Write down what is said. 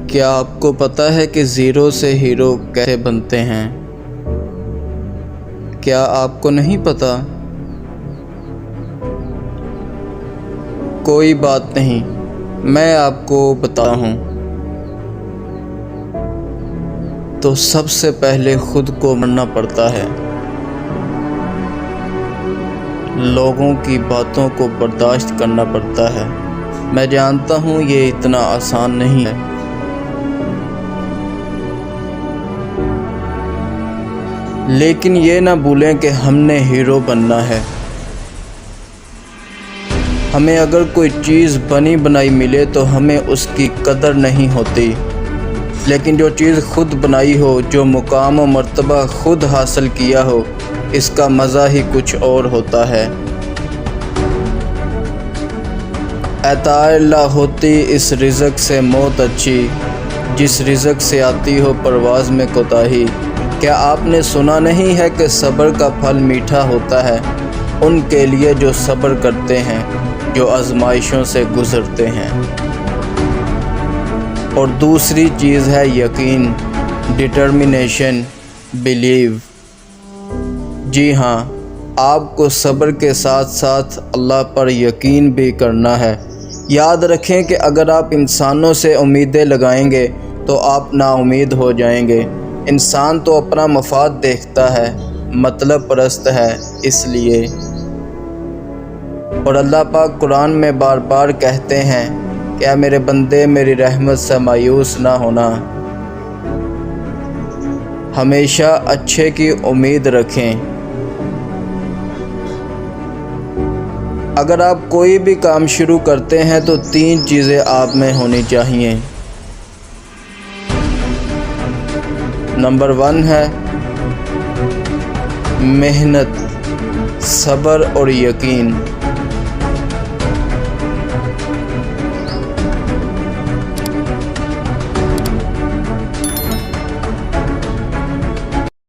کیا آپ کو پتہ ہے کہ زیرو سے ہیرو کیسے بنتے ہیں؟ کیا آپ کو نہیں پتہ؟ کوئی بات نہیں، میں آپ کو بتاتا ہوں۔ تو سب سے پہلے خود کو مرنا پڑتا ہے، لوگوں کی باتوں کو برداشت کرنا پڑتا ہے۔ میں جانتا ہوں یہ اتنا آسان نہیں ہے، لیکن یہ نہ بھولیں کہ ہم نے ہیرو بننا ہے۔ ہمیں اگر کوئی چیز بنی بنائی ملے تو ہمیں اس کی قدر نہیں ہوتی، لیکن جو چیز خود بنائی ہو، جو مقام و مرتبہ خود حاصل کیا ہو، اس کا مزہ ہی کچھ اور ہوتا ہے۔ عطا اللہ ہوتی اس رزق سے موت اچھی، جس رزق سے آتی ہو پرواز میں کوتاہی۔ کیا آپ نے سنا نہیں ہے کہ صبر کا پھل میٹھا ہوتا ہے ان کے لیے جو صبر کرتے ہیں، جو آزمائشوں سے گزرتے ہیں۔ اور دوسری چیز ہے یقین، ڈٹرمنیشن، بیلیو۔ جی ہاں، آپ کو صبر کے ساتھ ساتھ اللہ پر یقین بھی کرنا ہے۔ یاد رکھیں کہ اگر آپ انسانوں سے امیدیں لگائیں گے تو آپ نا امید ہو جائیں گے۔ انسان تو اپنا مفاد دیکھتا ہے، مطلب پرست ہے اس لیے۔ اور اللہ پاک قرآن میں بار بار کہتے ہیں کہ اے میرے بندے، میری رحمت سے مایوس نہ ہونا، ہمیشہ اچھے کی امید رکھیں۔ اگر آپ کوئی بھی کام شروع کرتے ہیں تو 3 چیزیں آپ میں ہونی چاہیے۔ نمبر 1 ہے محنت، صبر اور یقین۔